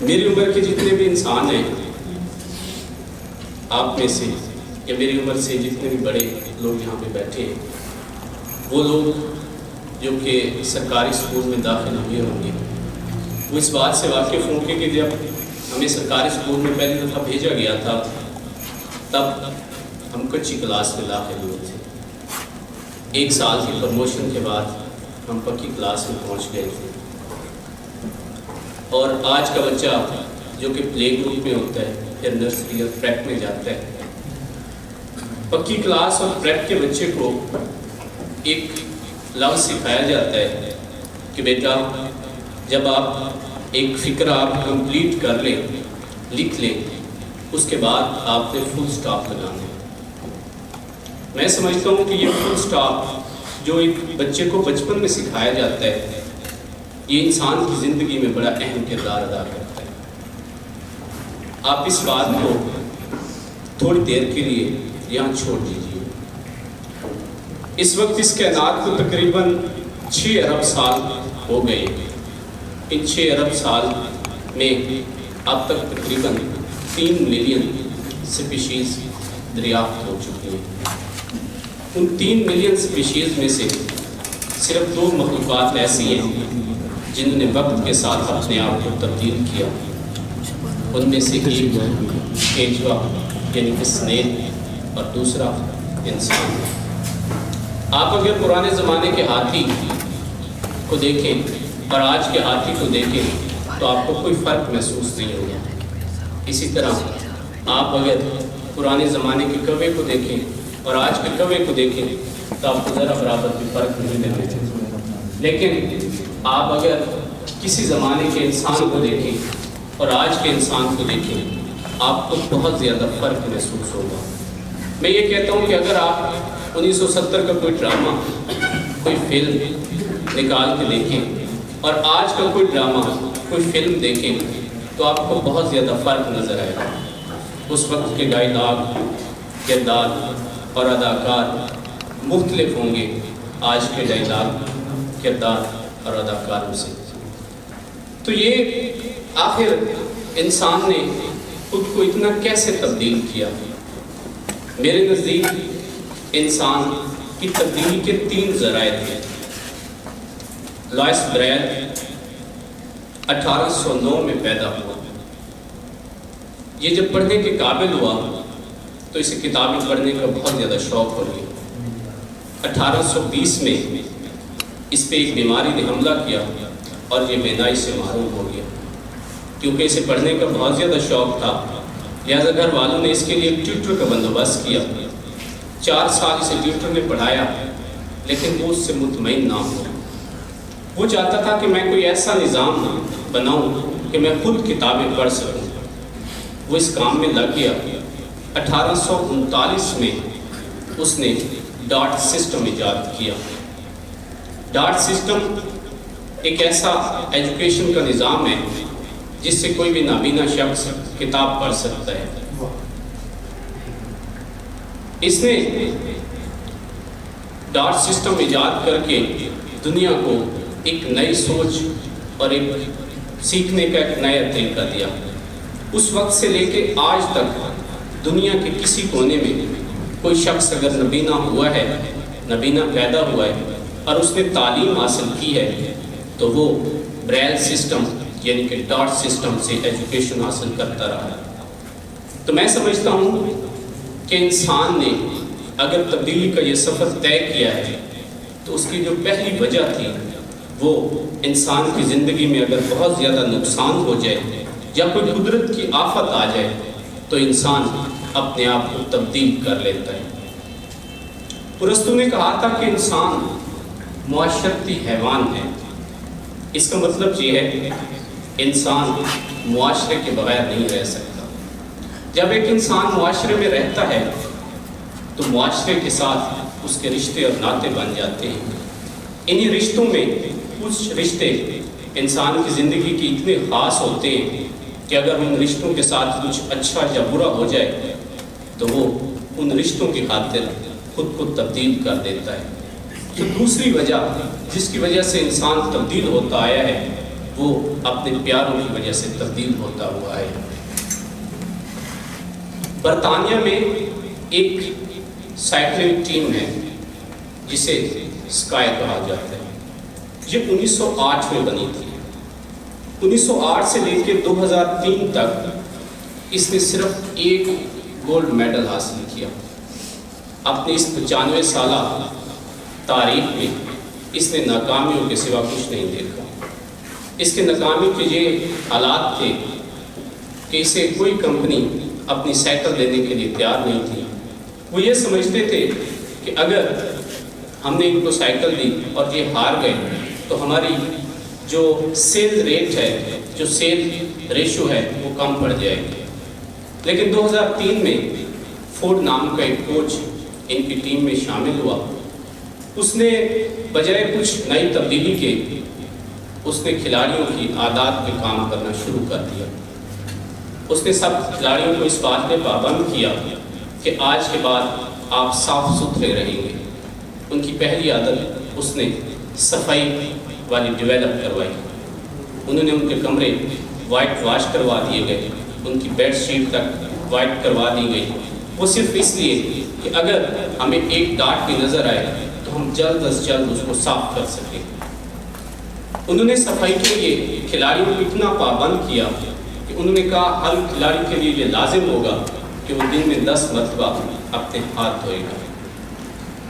میری عمر کے جتنے بھی انسان ہیں آپ میں سے یا میری عمر سے جتنے بھی بڑے لوگ یہاں پہ بیٹھے ہیں، وہ لوگ جو کہ سرکاری اسکول میں داخل ہوئے ہوں گے وہ اس بات سے واقف ہوں گے کہ جب ہمیں سرکاری اسکول میں پہلی دفعہ بھیجا گیا تھا تب ہم کچی کلاس میں داخل ہوئے تھے۔ 1 سال کی پروموشن کے بعد ہم پکی کلاس میں پہنچ گئے تھے، اور آج کا بچہ جو کہ پلے گروپ میں ہوتا ہے پھر نرسری اور پریپ میں جاتا ہے، پکی کلاس اور پریپ کے بچے کو ایک لفظ سکھایا جاتا ہے کہ بیٹا جب آپ ایک فکرہ آپ کمپلیٹ کر لیں، لکھ لیں، اس کے بعد آپ نے فل سٹاپ لگانا ہے۔ میں سمجھتا ہوں کہ یہ فل سٹاپ جو ایک بچے کو بچپن میں سکھایا جاتا ہے یہ انسان کی زندگی میں بڑا اہم کردار ادا کرتا ہے۔ آپ اس بات کو تھوڑی دیر کے لیے یہاں چھوڑ دیجیے۔ اس وقت اس کائنات کو تقریباً 6 ارب سال ہو گئے۔ ان 6 ارب سال میں اب تک تقریباً 3 ملین سپیشیز دریافت ہو چکی ہیں۔ ان 3 ملین سپیشیز میں سے صرف 2 مخلوقات ایسی ہیں جنہوں نے وقت کے ساتھ اپنے آپ کو تبدیل کیا۔ ان میں سے ایک کیچوا یعنی کہ سنیل اور دوسرا انسان۔ آپ اگر پرانے زمانے کے ہاتھی کو دیکھیں اور آج کے ہاتھی کو دیکھیں تو آپ کو کوئی فرق محسوس نہیں ہوگا۔ اسی طرح آپ اگر پرانے زمانے کے کوے کو دیکھیں اور آج کے کوے کو دیکھیں تو آپ کو ذرا برابر بھی فرق نہیں ملے۔ لیکن آپ اگر کسی زمانے کے انسان کو دیکھیں اور آج کے انسان کو دیکھیں آپ کو بہت زیادہ فرق محسوس ہوگا۔ میں یہ کہتا ہوں کہ اگر آپ 1970 کا کوئی ڈرامہ، کوئی فلم نکال کے دیکھیں اور آج کا کوئی ڈرامہ، کوئی فلم دیکھیں تو آپ کو بہت زیادہ فرق نظر آئے گا۔ اس وقت کے ڈائلاگ، کردار اور اداکار مختلف ہوں گے آج کے ڈائلاگ، کردار اور اداکاروں سے۔ تو یہ آخر انسان نے خود کو اتنا کیسے تبدیل کیا؟ میرے نزدیک انسان کی تبدیلی کے 3 ذرائع تھے۔ لوئس بریل 1809 میں پیدا ہوا۔ یہ جب پڑھنے کے قابل ہوا تو اسے کتابیں پڑھنے کا بہت زیادہ شوق ہو گیا۔ 1820 میں اس پہ ایک بیماری نے حملہ کیا اور یہ بینائی سے محروم ہو گیا۔ کیونکہ اسے پڑھنے کا بہت زیادہ شوق تھا لہذا گھر والوں نے اس کے لیے ایک ٹیوٹر کا بندوبست کیا۔ 4 سال اسے ٹیوٹر نے پڑھایا لیکن وہ اس سے مطمئن نہ ہوا۔ وہ چاہتا تھا کہ میں کوئی ایسا نظام بناؤں کہ میں خود کتابیں پڑھ سکوں۔ وہ اس کام میں لگ گیا۔ 1839 میں اس نے ڈاٹ سسٹم ایجاد کیا۔ ڈاٹ سسٹم ایک ایسا ایجوکیشن کا نظام ہے جس سے کوئی بھی نابینا شخص کتاب پڑھ سکتا ہے۔ اس نے ڈاٹ سسٹم ایجاد کر کے دنیا کو ایک نئی سوچ اور ایک سیکھنے کا ایک نیا طریقہ دیا۔ اس وقت سے لے کے آج تک دنیا کے کسی کونے میں کوئی شخص اگر نابینا ہوا ہے، نابینا پیدا ہوا ہے اور اس نے تعلیم حاصل کی ہے تو وہ بریل سسٹم یعنی کہ ڈاٹ سسٹم سے ایجوکیشن حاصل کرتا رہا ہے۔ تو میں سمجھتا ہوں کہ انسان نے اگر تبدیلی کا یہ سفر طے کیا ہے تو اس کی جو پہلی وجہ تھی وہ انسان کی زندگی میں اگر بہت زیادہ نقصان ہو جائے یا کوئی قدرت کی آفت آ جائے تو انسان اپنے آپ کو تبدیل کر لیتا ہے۔ ارسطو نے کہا تھا کہ انسان معاشرتی حیوان ہے۔ اس کا مطلب یہ ہے کہ انسان معاشرے کے بغیر نہیں رہ سکتا۔ جب ایک انسان معاشرے میں رہتا ہے تو معاشرے کے ساتھ اس کے رشتے اور ناطے بن جاتے ہیں۔ انہی رشتوں میں کچھ رشتے انسان کی زندگی کی اتنے خاص ہوتے ہیں کہ اگر ان رشتوں کے ساتھ کچھ اچھا یا برا ہو جائے تو وہ ان رشتوں کی خاطر خود کو تبدیل کر دیتا ہے۔ تو دوسری وجہ جس کی وجہ سے انسان تبدیل ہوتا آیا ہے وہ اپنے پیاروں کی وجہ سے تبدیل ہوتا ہوا ہے۔ برطانیہ میں ایک سائیکلنگ ٹیم ہے جسے اسکائی کہا جاتا ہے، یہ 1908 میں بنی تھی۔ 1908 سے لے کے 2003 تک اس نے صرف ایک گولڈ میڈل حاصل کیا۔ اپنی اس 95 سالہ تاریخ میں اس نے ناکامیوں کے سوا کچھ نہیں دیکھا۔ اس کے ناکامی کے یہ حالات تھے کہ اسے کوئی کمپنی اپنی سائیکل دینے کے لیے تیار نہیں تھی۔ وہ یہ سمجھتے تھے کہ اگر ہم نے ان کو سائیکل دی اور یہ ہار گئے تو ہماری جو سیل ریٹ ہے، جو سیل ریشو ہے، وہ کم پڑ جائے گی۔ لیکن 2003 میں فورڈ نام کا ایک کوچ ان کی ٹیم میں شامل ہوا۔ اس نے بجائے کچھ نئی تبدیلی کے اس نے کھلاڑیوں کی عادات پہ کام کرنا شروع کر دیا۔ اس نے سب کھلاڑیوں کو اس بات پہ پابند کیا کہ آج کے بعد آپ صاف ستھرے رہیں گے۔ ان کی پہلی عادت اس نے صفائی والی ڈیولپ کروائی۔ انہوں نے ان کے کمرے وائٹ واش کروا دیے گئے، ان کی بیڈ شیٹ تک وائٹ کروا دی گئی۔ وہ صرف اس لیے کہ اگر ہمیں ایک ڈاٹ کی نظر آئے تو ہم جلد از جلد اس کو صاف کر سکیں۔ انہوں نے صفائی کے لیے کھلاڑیوں کو اتنا پابند کیا کہ انہوں نے کہا ہر کھلاڑی کے لیے یہ لازم ہوگا کہ وہ دن میں 10 مرتبہ اپنے ہاتھ دھوئے گا۔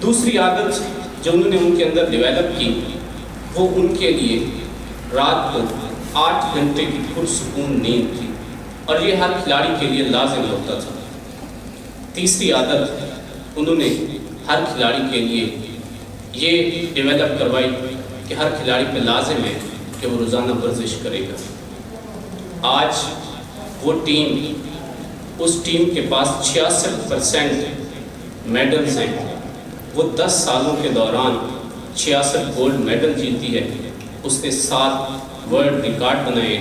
دوسری عادت جو انہوں نے ان کے اندر ڈیولپ کی وہ ان کے لیے رات کو 8 گھنٹے کی پرسکون نیند تھی، اور یہ ہر کھلاڑی کے لیے لازم ہوتا تھا۔ تیسری عادت انہوں نے ہر کھلاڑی کے لیے یہ ڈیولپ کروائی کہ ہر کھلاڑی پہ لازم ہے کہ وہ روزانہ ورزش کرے گا۔ آج وہ ٹیم، اس ٹیم کے پاس 66% میڈلز ہیں۔ وہ 10 سالوں کے دوران 66 گولڈ میڈل جیتی ہے۔ اس نے 7 ورلڈ ریکارڈ بنائے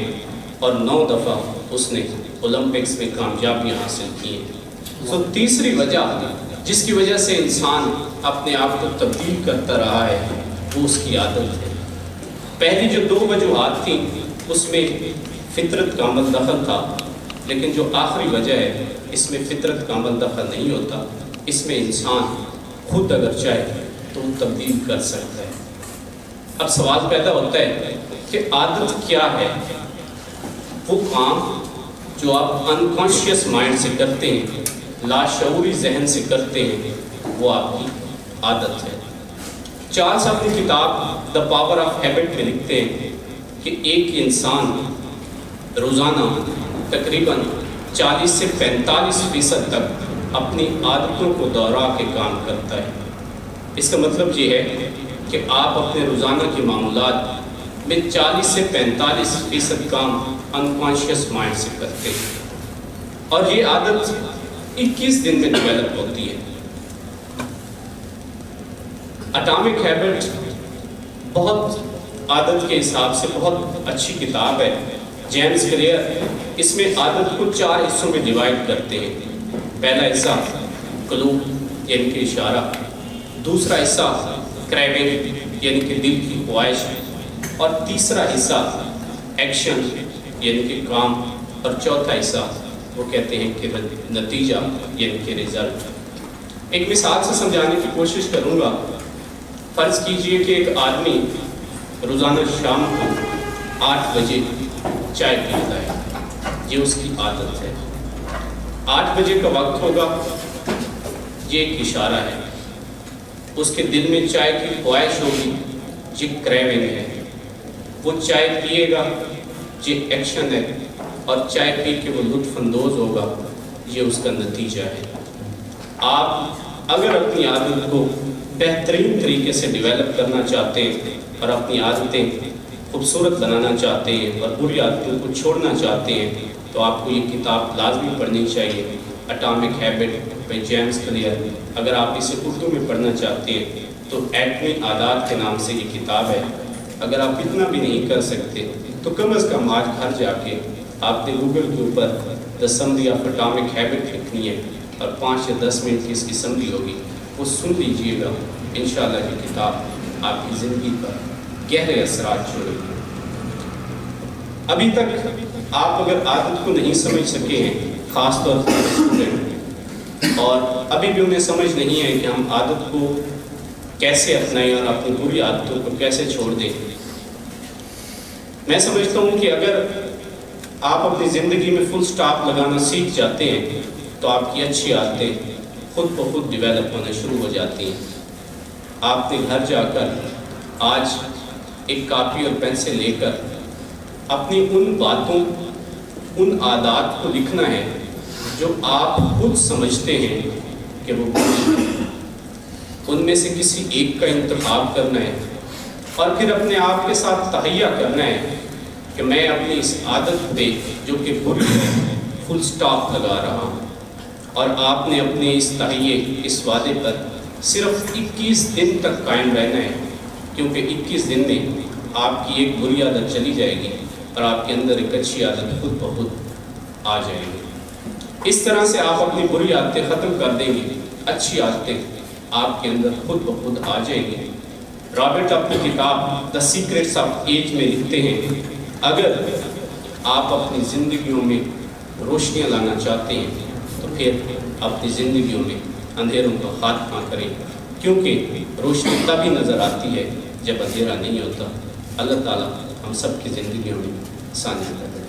اور 9 دفعہ اس نے اولمپکس میں کامیابیاں حاصل کی ہیں۔ تیسری وجہ جس کی وجہ سے انسان اپنے آپ کو تبدیل کرتا رہا ہے وہ اس کی عادت ہے۔ پہلی جو 2 وجوہات تھیں اس میں فطرت کا عمل دخل تھا، لیکن جو آخری وجہ ہے اس میں فطرت کا عمل دخل نہیں ہوتا۔ اس میں انسان خود اگر چاہے تو وہ تبدیل کر سکتا ہے۔ اب سوال پیدا ہوتا ہے کہ عادت کیا ہے؟ وہ کام جو آپ انکانشیس مائنڈ سے کرتے ہیں، لاشعوری ذہن سے کرتے ہیں، وہ آپ کی عادت ہے۔ چارلس اپنی کتاب دا پاور آف ہیبٹ میں لکھتے ہیں کہ ایک انسان روزانہ تقریباً 40 سے 45% تک اپنی عادتوں کو دوہرا کے کام کرتا ہے۔ اس کا مطلب یہ ہے کہ آپ اپنے روزانہ کے معمولات میں 40 سے 45% کام انکانشیس مائنڈ سے کرتے ہیں، اور یہ عادت 21 دن میں ڈیولپ ہوتی ہے۔ اٹامک ہیبٹ بہت عادت کے حساب سے بہت اچھی کتاب ہے۔ جیمز کلیئر اس میں عادت کو 4 حصوں میں ڈیوائڈ کرتے ہیں۔ پہلا حصہ قلوب یعنی کہ اشارہ، دوسرا حصہ کریونگ یعنی کہ دل کی خواہش، اور تیسرا حصہ ایکشن یعنی کہ کام، اور چوتھا حصہ وہ کہتے ہیں کہ نتیجہ یعنی کہ رزلٹ۔ ایک مثال سے سمجھانے کی کوشش کروں گا۔ فرض کیجئے کہ ایک آدمی روزانہ شام کو 8 بجے چائے پیتا ہے، یہ اس کی عادت ہے۔ 8 بجے کا وقت ہوگا، یہ ایک اشارہ ہے۔ اس کے دل میں چائے کی خواہش ہوگی، یہ کریونگ ہے۔ وہ چائے پیے گا، یہ ایکشن ہے، اور چائے پی کے وہ لطف اندوز ہوگا، یہ اس کا نتیجہ ہے۔ آپ اگر اپنی عادت کو بہترین طریقے سے ڈیولپ کرنا چاہتے ہیں اور اپنی عادتیں خوبصورت بنانا چاہتے ہیں اور بری عادتوں کو چھوڑنا چاہتے ہیں تو آپ کو یہ کتاب لازمی پڑھنی چاہیے، atomic habit by James clear. اگر آپ اسے اردو میں پڑھنا چاہتے ہیں تو ایٹمی عادات کے نام سے یہ کتاب ہے۔ اگر آپ اتنا بھی نہیں کر سکتے تو کم از کم آج گھر جا کے آپ نے گوگل کے اوپر the summary of atomic habit لکھنی ہے اور 5 یا 10 منٹ کی اس کی سمری ہوگی، وہ سن لیجئے گا۔ انشاءاللہ یہ کتاب آپ کی زندگی پر گہرے اثرات چھوڑے گی۔ ابھی تک آپ اگر عادت کو نہیں سمجھ سکے ہیں، خاص طور پر اسٹوڈنٹ، اور ابھی بھی انہیں سمجھ نہیں ہے کہ ہم عادت کو کیسے اپنائیں اور اپنی بری عادتوں کو کیسے چھوڑ دیں، میں سمجھتا ہوں کہ اگر آپ اپنی زندگی میں فل سٹاپ لگانا سیکھ جاتے ہیں تو آپ کی اچھی عادتیں خود بخود ڈیولپ ہونا شروع ہو جاتی ہیں۔ آپ نے گھر جا کر آج ایک کاپی اور پین سے لے کر اپنی ان باتوں، ان عادات کو لکھنا ہے جو آپ خود سمجھتے ہیں کہ وہ ان میں سے کسی ایک کا انتخاب کرنا ہے، اور پھر اپنے آپ کے ساتھ تہیہ کرنا ہے کہ میں اپنی اس عادت پہ جو کہ بری ہے فل سٹاپ لگا رہا ہوں۔ اور آپ نے اپنے اس تہیے، اس وعدے پر صرف 21 دن تک قائم رہنا ہے، کیونکہ 21 دن میں آپ کی ایک بری عادت چلی جائے گی اور آپ کے اندر ایک اچھی عادت خود بخود آ جائے گی۔ اس طرح سے آپ اپنی بری عادتیں ختم کر دیں گے، اچھی عادتیں آپ کے اندر خود بخود آ جائیں گی۔ رابرٹ اپنی کتاب دی سیکرٹس آف ایج میں لکھتے ہیں، اگر آپ اپنی زندگیوں میں روشنیاں لانا چاہتے ہیں تو پھر اپنی زندگیوں میں اندھیروں کا خاتمہ کریں، کیونکہ روشنی تبھی نظر آتی ہے جب اندھیرا نہیں ہوتا۔ اللہ تعالیٰ ہم سب کی زندگیوں میں سانجہ کرے۔